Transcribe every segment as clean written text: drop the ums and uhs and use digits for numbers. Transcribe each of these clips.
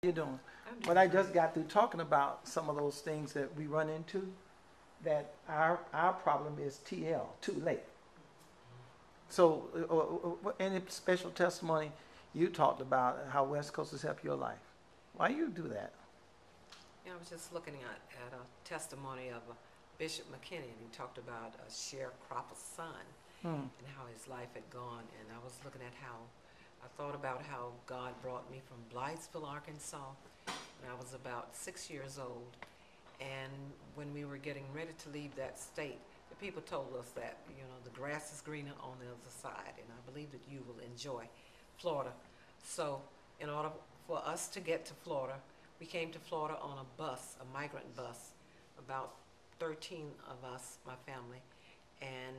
You doing? I'm But doing I just great. got through talking about some of those things that we run into. That our problem is TL, too late. So, any special testimony you talked about how West Coast has helped your life? Why you do that? Yeah, I was just looking at a testimony of Bishop McKinney, and he talked about a sharecropper's son Hmm. and how his life had gone. And I was looking at how I thought about how God brought me from Blythesville, Arkansas, when I was about 6 years old. And when we were getting ready to leave that state, the people told us that, the grass is greener on the other side, and I believe that you will enjoy Florida. So, in order for us to get to Florida, we came to Florida on a bus, a migrant bus, about 13 of us, my family, and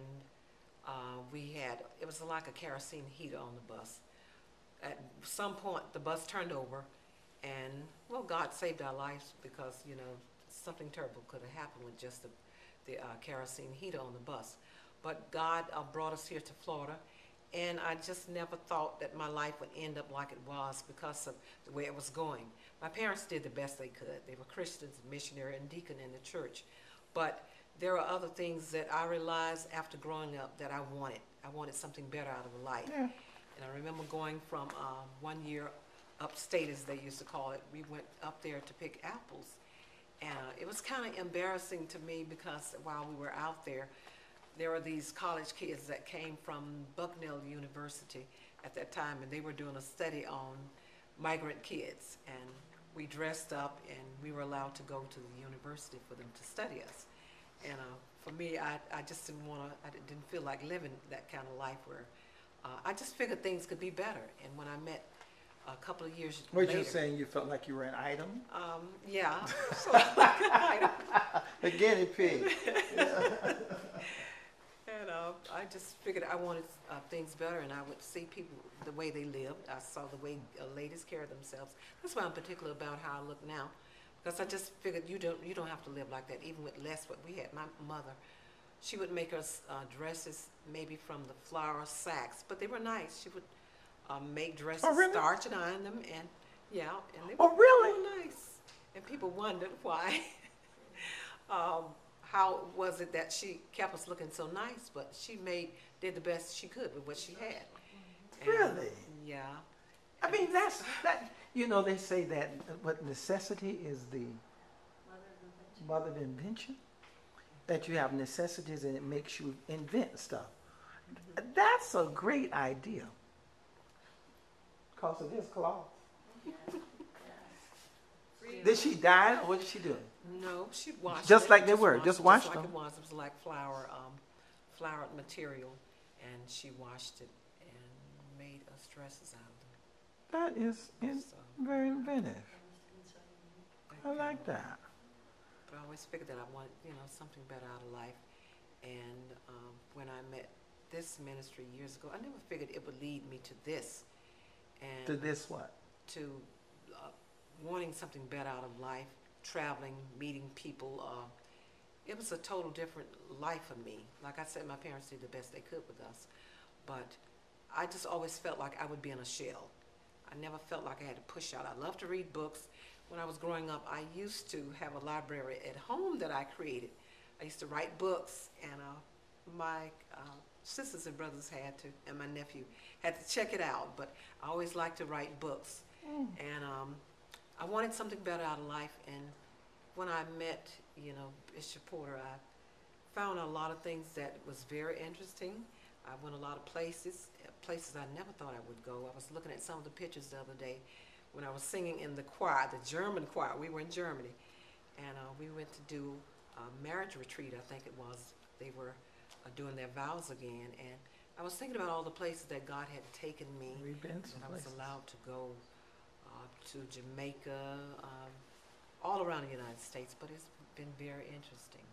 it was like a kerosene heater on the bus. At some point, the bus turned over, and well, God saved our lives because something terrible could have happened with just the kerosene heater on the bus. But God brought us here to Florida, and I just never thought that my life would end up like it was because of the way it was going. My parents did the best they could. They were Christians, missionary, and deacon in the church. But there are other things that I realized after growing up that I wanted. I wanted something better out of life. Yeah. And I remember going from 1 year upstate, as they used to call it. We went up there to pick apples. And it was kind of embarrassing to me because while we were out there were these college kids that came from Bucknell University at that time, and they were doing a study on migrant kids. And we dressed up, and we were allowed to go to the university for them to study us. And for me, I just didn't want to, I didn't feel like living that kind of life where I just figured things could be better. And when I met a couple of years What later, you saying? You felt like you were an item, yeah, so I, a guinea pig. and I just figured I wanted things better, and I would see people the way they lived. I saw the way ladies carry themselves. That's why I'm particular about how I look now, because I just figured you don't have to live like that, even with less what we had. My mother, she would make us dresses maybe from the flour sacks, but they were nice. She would make dresses, Oh, really? starch and iron them, and yeah, and Oh, really? they were nice. And people wondered why. um, how was it that she kept us looking so nice? But she did the best she could with what she had. And, Really? yeah. I mean, that's that. They say that what necessity is the mother of invention. That you have necessities and it makes you invent stuff. That's a great idea. Because of this cloth. Did she dye it or what did she do? No, she washed Just it. like they were, washed just it washed like them. it was. It was like flour, floured material, and she washed it and made us dresses out of That is So, very inventive. that I kind like of- that. But I always figured that I wanted, something better out of life. And when I met this ministry years ago, I never figured it would lead me to this. And To this what? to wanting something better out of life, traveling, meeting people. It was a total different life for me. Like I said, my parents did the best they could with us. But I just always felt like I would be in a shell. I never felt like I had to push out. I love to read books. When I was growing up, I used to have a library at home that I created. I used to write books, and my sisters and brothers had to, and my nephew had to check it out. But I always liked to write books, and I wanted something better out of life. And when I met, Bishop Porter, I found a lot of things that was very interesting. I went a lot of places I never thought I would go. I was looking at some of the pictures the other day when I was singing in the choir, the German choir. We were in Germany, and we went to do a marriage retreat, I think it was. They were doing their vows again, and I was thinking about all the places that God had taken me, We've been some and I was places. allowed to go to Jamaica, all around the United States, but it's been very interesting.